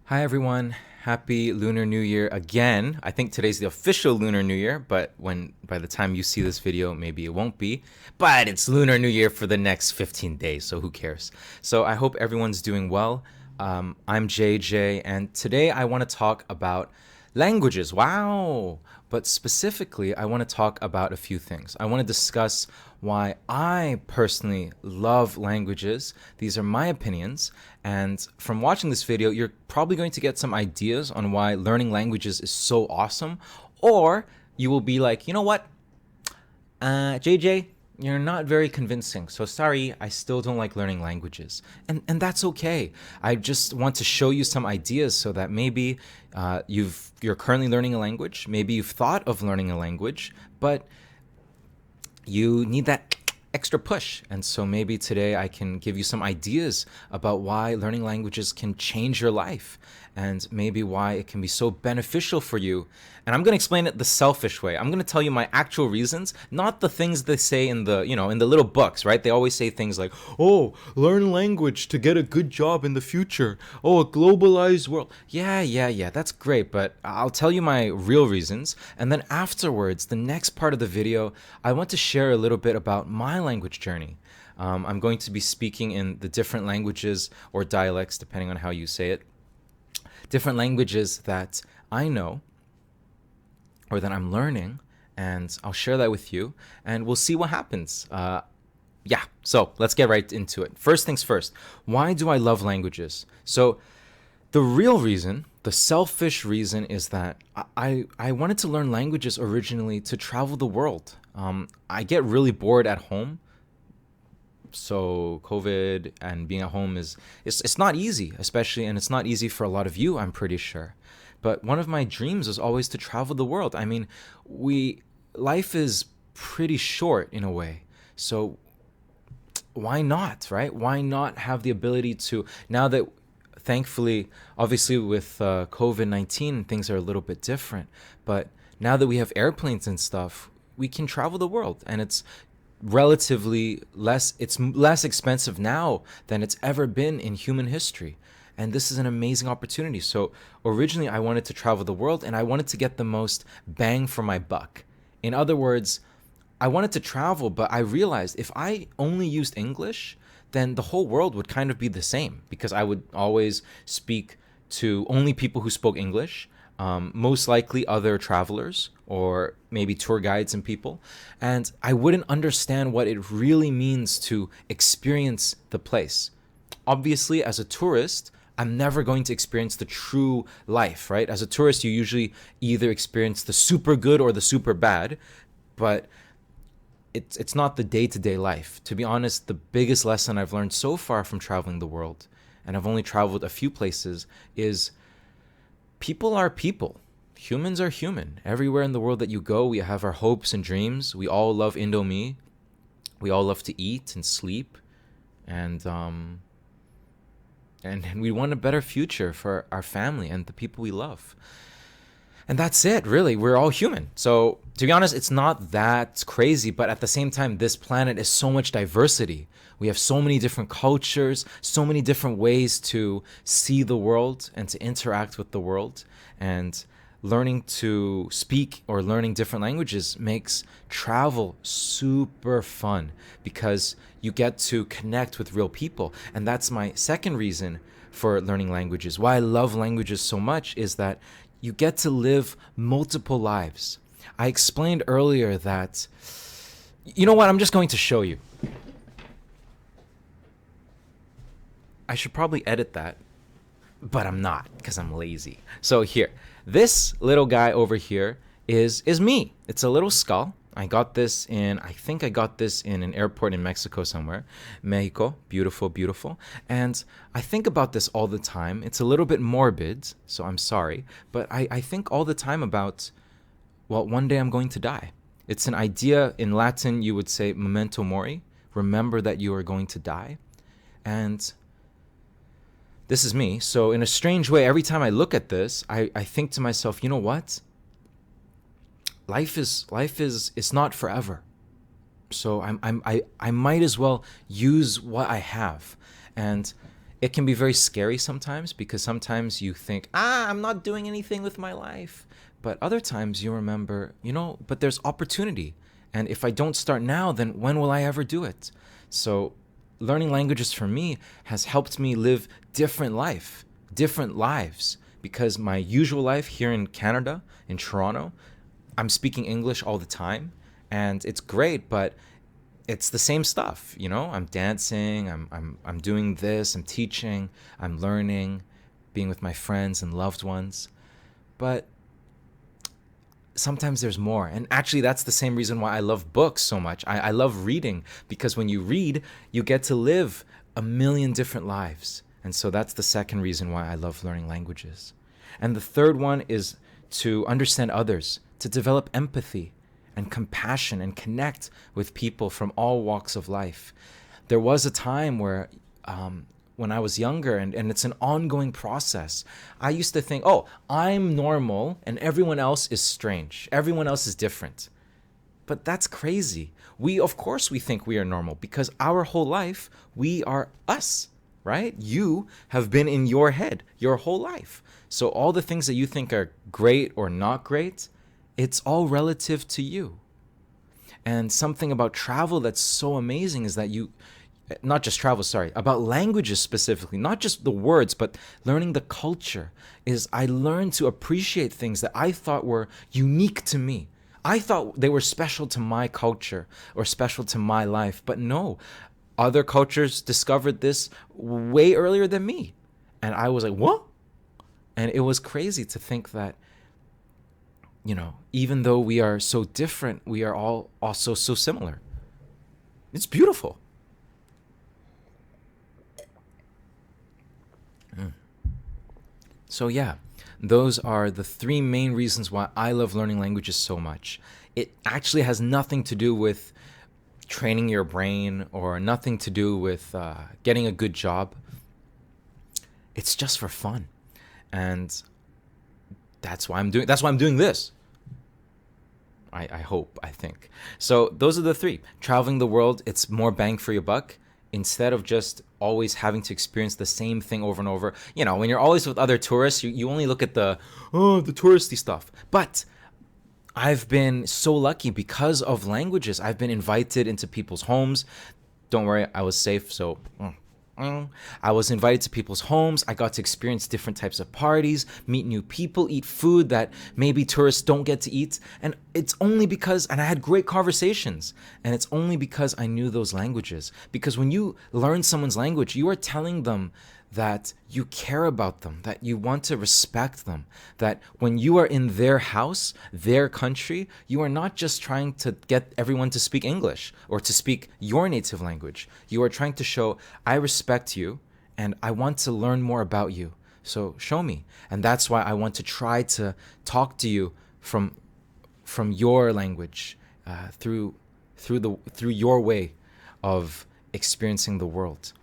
Hi everyone. Happy Lunar New Year again. I think today's the official Lunar New Year, but when by the time you see this video, maybe it won't be. But it's Lunar New Year for the next 15 days, so who cares? So I hope everyone's doing well. I'm JJ, and today I want to talk about languages. Wow! But specifically, I want to talk about a few things. I want to discuss why I personally love languages. These are my opinions. And from watching this video, you're probably going to get some ideas on why learning languages is so awesome. Or you will be like, you know what? JJ, you're not very convincing. So sorry, I still don't like learning languages. And that's okay. I just want to show you some ideas so that maybe you're currently learning a language. Maybe you've thought of learning a language, but you need that extra push. And so maybe today I can give you some ideas about why learning languages can change your life and maybe why it can be so beneficial for you. And I'm going to explain it the selfish way. I'm going to tell you my actual reasons, not the things they say in the little books, right? They always say things like, "Oh, learn language to get a good job in the future. Oh, a globalized world." Yeah, that's great, but I'll tell you my real reasons. And then afterwards, the next part of the video, I want to share a little bit about my language journey. I'm going to be speaking in the different languages or dialects, depending on how you say it, different languages that I know or that I'm learning, and I'll share that with you, and we'll see what happens. So let's get right into it. First things first, why do I love languages? So the real reason, the selfish reason, is that I wanted to learn languages originally to travel the world. I get really bored at home. So COVID and being at home it's not easy, especially, and it's not easy for a lot of you, I'm pretty sure. But one of my dreams is always to travel the world. I mean, life is pretty short in a way. So why not, right? Why not have the ability to, now that thankfully, obviously with COVID-19, things are a little bit different, but now that we have airplanes and stuff, we can travel the world, and it's less expensive now than it's ever been in human history. And this is an amazing opportunity. So originally I wanted to travel the world, and I wanted to get the most bang for my buck. In other words, I wanted to travel, but I realized if I only used English, then the whole world would kind of be the same, because I would always speak to only people who spoke English, most likely other travelers or maybe tour guides and people. And I wouldn't understand what it really means to experience the place. Obviously, as a tourist, I'm never going to experience the true life, right? As a tourist, you usually either experience the super good or the super bad, but it's not the day-to-day life. To be honest, the biggest lesson I've learned so far from traveling the world, and I've only traveled a few places, is people are people. Humans are human. Everywhere in the world that you go, we have our hopes and dreams. We all love Indomie. We all love to eat and sleep, and we want a better future for our family and the people we love. And that's it, really. We're all human. So to be honest, it's not that crazy, but at the same time, this planet is so much diversity. We have so many different cultures, so many different ways to see the world and to interact with the world. And learning to speak or learning different languages makes travel super fun, because you get to connect with real people. And that's my second reason for learning languages. Why I love languages so much is that you get to live multiple lives. I explained earlier that, you know what, I'm just going to show you. I should probably edit that, but I'm not, because I'm lazy. So here, this little guy over here is me. It's a little skull. I think I got this in an airport in Mexico somewhere. Mexico, beautiful, beautiful. And I think about this all the time. It's a little bit morbid, so I'm sorry. But I think all the time about, well, one day I'm going to die. It's an idea. In Latin, you would say memento mori. Remember that you are going to die. And this is me. So in a strange way, every time I look at this, I think to myself, you know what? Life is it's not forever. So I might as well use what I have. And it can be very scary sometimes, because sometimes you think, I'm not doing anything with my life. But other times you remember, but there's opportunity. And if I don't start now, then when will I ever do it? So learning languages for me has helped me live different lives, because my usual life here in Canada, in Toronto, I'm speaking English all the time, and it's great, but it's the same stuff, I'm dancing, I'm doing this, I'm teaching, I'm learning, being with my friends and loved ones. But sometimes there's more. And actually, that's the same reason why I love books so much. I love reading, because when you read, you get to live a million different lives. And so that's the second reason why I love learning languages. And the third one is to understand others, to develop empathy and compassion and connect with people from all walks of life. There was a time where, when I was younger, and it's an ongoing process, I used to think, oh, I'm normal and everyone else is strange. Everyone else is different. But that's crazy. Of course we think we are normal, because our whole life, we are us, right? You have been in your head your whole life. So all the things that you think are great or not great, it's all relative to you. And something about travel that's so amazing is that not just travel, sorry, about languages specifically, not just the words, but learning the culture, is I learned to appreciate things that I thought were unique to me. I thought they were special to my culture or special to my life, but no, other cultures discovered this way earlier than me. And I was like, what? And it was crazy to think that, even though we are so different, we are all also so similar. It's beautiful. So yeah, those are the three main reasons why I love learning languages so much. It actually has nothing to do with training your brain or nothing to do with getting a good job. It's just for fun. And that's why I'm doing this. I hope, I think. So those are the three. Traveling the world, it's more bang for your buck. Instead of just always having to experience the same thing over and over. When you're always with other tourists, you only look at the touristy stuff. But I've been so lucky because of languages. I've been invited into people's homes. Don't worry, I was safe, so I was invited to people's homes. I got to experience different types of parties, meet new people, eat food that maybe tourists don't get to eat. And it's only because, and I had great conversations, and it's only because I knew those languages. Because when you learn someone's language, you are telling them that you care about them, that you want to respect them, that when you are in their house, their country, you are not just trying to get everyone to speak English or to speak your native language. You are trying to show, I respect you and I want to learn more about you. So show me. And that's why I want to try to talk to you from your language, through your way of experiencing the world.